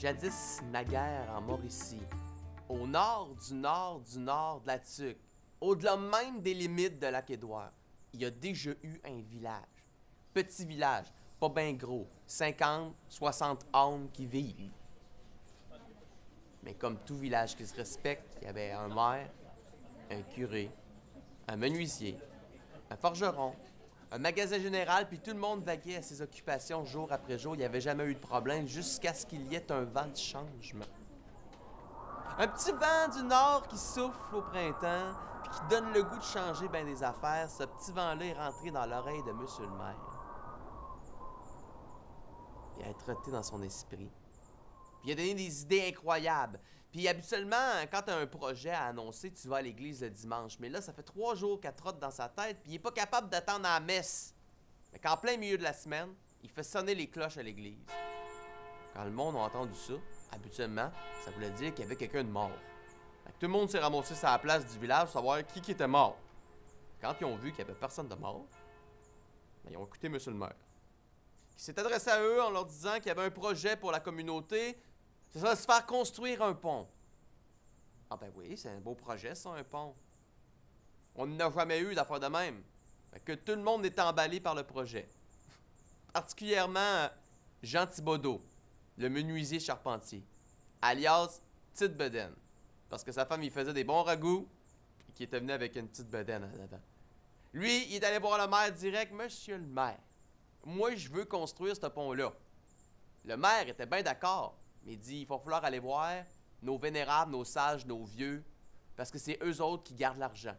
Jadis naguère en Mauricie, au nord de la Tuque, au-delà même des limites de Lac-Édouard, il y a déjà eu un village. Petit village, pas bien gros, 50, 60 âmes qui vivent. Mais comme tout village qui se respecte, il y avait un maire, un curé, un menuisier, un forgeron, un magasin général, puis tout le monde vaguait à ses occupations jour après jour. Il n'y avait jamais eu de problème jusqu'à ce qu'il y ait un vent de changement. Un petit vent du nord qui souffle au printemps, puis qui donne le goût de changer bien des affaires. Ce petit vent-là est rentré dans l'oreille de Monsieur le maire. Il a trotté dans son esprit. Puis il a donné des idées incroyables. Puis habituellement, quand tu as un projet à annoncer, tu vas à l'église le dimanche. Mais là, ça fait 3 jours qu'elle trotte dans sa tête, puis il n'est pas capable d'attendre à la messe. Mais qu'en plein milieu de la semaine, il fait sonner les cloches à l'église. Quand le monde a entendu ça, habituellement, ça voulait dire qu'il y avait quelqu'un de mort. Fait que tout le monde s'est ramassé sur la place du village pour savoir qui était mort. Quand ils ont vu qu'il n'y avait personne de mort, ben, ils ont écouté Monsieur le maire. Il s'est adressé à eux en leur disant qu'il y avait un projet pour la communauté. C'est ça, se faire construire un pont. Ah ben oui, c'est un beau projet, ça, un pont. On n'a jamais eu d'affaire de même. Fait que tout le monde est emballé par le projet. Particulièrement Jean Thibodeau, le menuisier charpentier, alias Petite Bedaine. Parce que sa femme, il faisait des bons ragoûts, et qu'il était venu avec une petite bedaine en avant. Lui, il est allé voir le maire direct. « Monsieur le maire, moi, je veux construire ce pont-là. » Le maire était bien d'accord. Mais il dit, il va falloir aller voir nos vénérables, nos sages, nos vieux, parce que c'est eux autres qui gardent l'argent.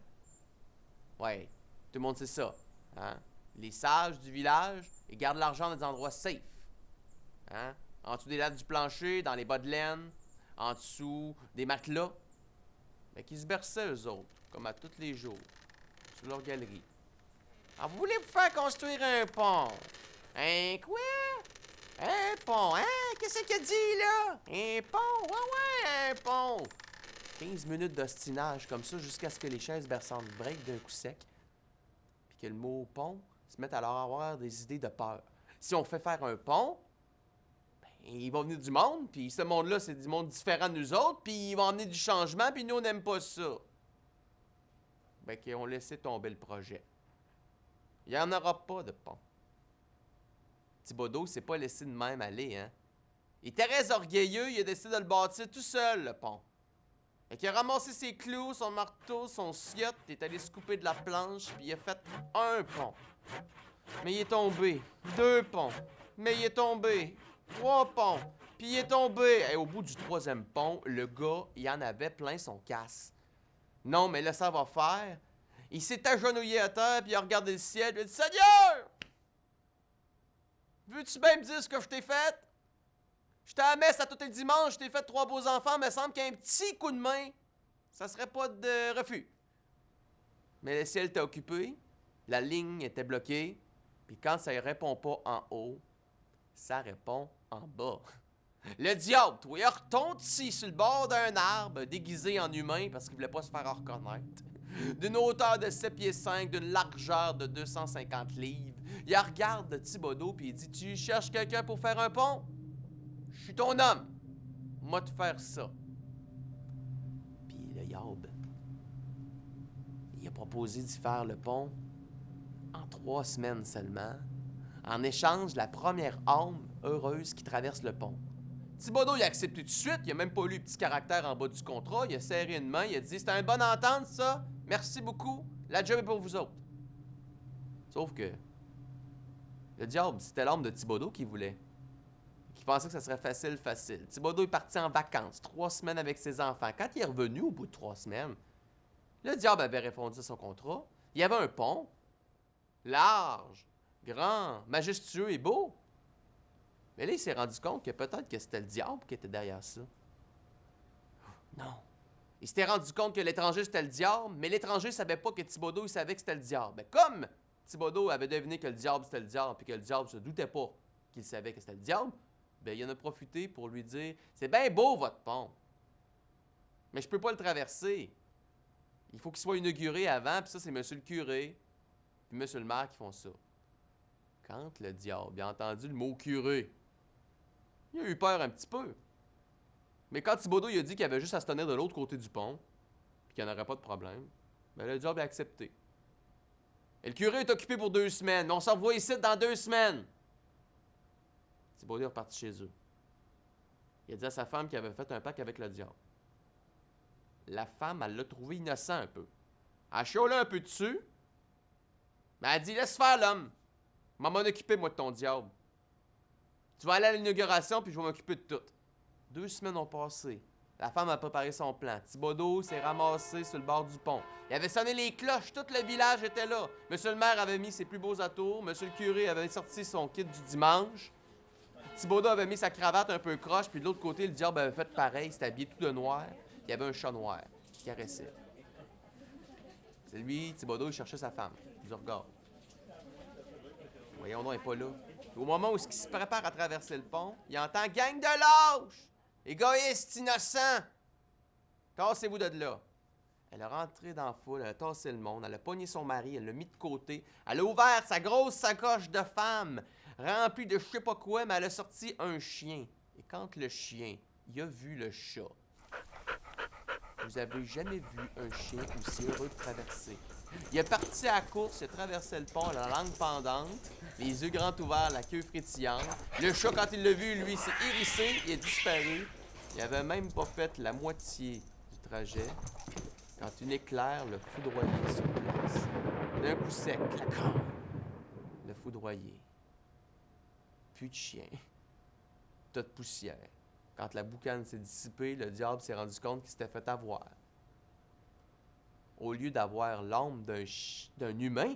Ouais, tout le monde sait ça. Hein? Les sages du village, ils gardent l'argent dans des endroits safe. Hein? En dessous des lattes du plancher, dans les bas de laine, en dessous des matelas. Mais qui se berçaient eux autres, comme à tous les jours, sur leur galerie. Ah, vous voulez vous faire construire un pont? Un quoi? Un pont, hein? Qu'est-ce qu'il a dit, là? Un pont? Ouais, un pont! 15 minutes d'ostinage comme ça jusqu'à ce que les chaises berçantes break d'un coup sec. Puis que le mot pont se mette à leur avoir des idées de peur. Si on fait faire un pont, ben, il va venir du monde, puis ce monde-là, c'est du monde différent de nous autres, puis il va emmener du changement, puis nous, on n'aime pas ça. Ben, qu'ils ont laissé tomber le projet. Il n'y en aura pas de pont. Thibodeau s'est pas laissé de même aller, hein. Il était très orgueilleux, il a décidé de le bâtir tout seul, le pont. Fait qu'il a ramassé ses clous, son marteau, son sciote, il est allé se couper de la planche, puis il a fait un pont. Mais il est tombé. 2 ponts. Mais il est tombé. 3 ponts. Puis il est tombé. Et au bout du 3e pont, le gars, il en avait plein son casse. Non, mais là, ça va faire. Il s'est agenouillé à terre, puis il a regardé le ciel, puis il a dit « Seigneur! Veux-tu bien me dire ce que je t'ai fait? J'étais à la messe à tous les dimanches, je t'ai fait 3 beaux enfants, mais il me semble qu'un petit coup de main, ça serait pas de refus. » Mais le ciel était occupé, la ligne était bloquée, puis quand ça ne répond pas en haut, ça répond en bas. Le diable, toi, il a retondi sur le bord d'un arbre, déguisé en humain parce qu'il voulait pas se faire reconnaître. D'une hauteur de 7 pieds 5, d'une largeur de 250 livres. Il regarde Thibodeau puis il dit « Tu cherches quelqu'un pour faire un pont? Je suis ton homme. Moi te faire ça. » Puis le diable, il a proposé d'y faire le pont en 3 semaines seulement, en échange de la première âme heureuse qui traverse le pont. Thibodeau, il a accepté tout de suite, il a même pas lu le petit caractère en bas du contrat, il a serré une main, il a dit « C'était une bonne entente, ça, merci beaucoup, la job est pour vous autres. » Sauf que le diable, c'était l'âme de Thibodeau qu'il voulait. Qui pensait que ça serait facile. Thibodeau est parti en vacances, 3 semaines avec ses enfants. Quand il est revenu au bout de 3 semaines, le diable avait répondu à son contrat. Il y avait un pont, large, grand, majestueux et beau. Mais là, il s'est rendu compte que peut-être que c'était le diable qui était derrière ça. Non. Il s'était rendu compte que l'étranger, c'était le diable, mais l'étranger ne savait pas que Thibodeau, il savait que c'était le diable. Mais comme Thibodeau avait deviné que le diable, c'était le diable, puis que le diable ne se doutait pas qu'il savait que c'était le diable, bien, il en a profité pour lui dire « C'est bien beau, votre pont, mais je peux pas le traverser. Il faut qu'il soit inauguré avant, puis ça, c'est monsieur le curé, puis monsieur le maire qui font ça. » Quand le diable a entendu le mot curé, il a eu peur un petit peu. Mais quand Thibodeau il a dit qu'il avait juste à se tenir de l'autre côté du pont, puis qu'il n'y en aurait pas de problème, ben le diable a accepté. Et le curé est occupé pour 2 semaines. On se revoit ici dans 2 semaines. Thibodeau est reparti chez eux. Il a dit à sa femme qu'il avait fait un pacte avec le diable. La femme, elle l'a trouvé innocent un peu. Elle a chiolé un peu dessus, mais elle a dit, laisse faire l'homme. Je vais m'en occuper, moi, de ton diable. Tu vas aller à l'inauguration, puis je vais m'occuper de tout. 2 semaines ont passé. La femme a préparé son plan. Thibodeau s'est ramassé sur le bord du pont. Il avait sonné les cloches, tout le village était là. Monsieur le maire avait mis ses plus beaux atours. Monsieur le curé avait sorti son kit du dimanche. Thibodeau avait mis sa cravate un peu croche, puis de l'autre côté, le diable avait fait pareil, il s'était habillé tout de noir. Il y avait un chat noir qui caressait. C'est lui, Thibodeau, il cherchait sa femme. Il dit, regarde. Voyons donc, elle n'est pas là. Au moment où il se prépare à traverser le pont, il entend « Gang de lâches! Égoïste, innocent! Tassez-vous de là! » Elle a rentré dans la foule, elle a tassé le monde, elle a pogné son mari, elle l'a mis de côté, elle a ouvert sa grosse sacoche de femme, remplie de je sais pas quoi, mais elle a sorti un chien. Et quand le chien, il a vu le chat, vous avez jamais vu un chien aussi heureux de traverser. Il est parti à la course, il a traversé le pont, la langue pendante, les yeux grands ouverts, la queue frétillante. Le chat, quand il l'a vu, lui, s'est hérissé, il est disparu. Il avait même pas fait la moitié du trajet quand une éclair le foudroyait sur place. D'un coup sec, claquant, le foudroyait. Plus de chien, tas de poussière. Quand la boucane s'est dissipée, le diable s'est rendu compte qu'il s'était fait avoir. Au lieu d'avoir l'âme d'un humain,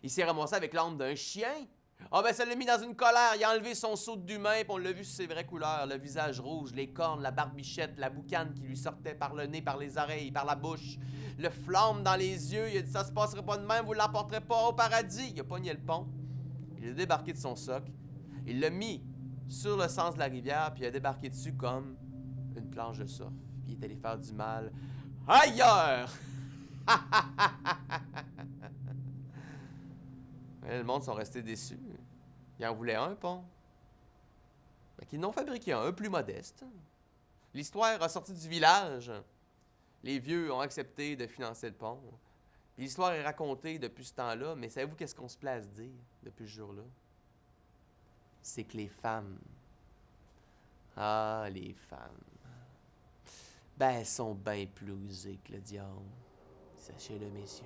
il s'est ramassé avec l'âme d'un chien. Ah ben ça l'a mis dans une colère, il a enlevé son seau d'humain, puis on l'a vu sur ses vraies couleurs, le visage rouge, les cornes, la barbichette, la boucane qui lui sortait par le nez, par les oreilles, par la bouche, le flamme dans les yeux, il a dit ça se passerait pas de même, vous l'emporterez pas au paradis. Il a pogné le pont, il a débarqué de son soc, il l'a mis sur le sens de la rivière, puis il a débarqué dessus comme une planche de surf, puis il est allé faire du mal ailleurs. Mais le monde sont restés déçus. Ils en voulaient un pont. Fait qu'ils n'ont fabriqué un plus modeste. L'histoire a sorti du village. Les vieux ont accepté de financer le pont. Puis l'histoire est racontée depuis ce temps-là, mais savez-vous qu'est-ce qu'on se place à dire depuis ce jour-là? C'est que les femmes, les femmes, ben elles sont bien plus osées que le diable. Sachez-le, messieurs.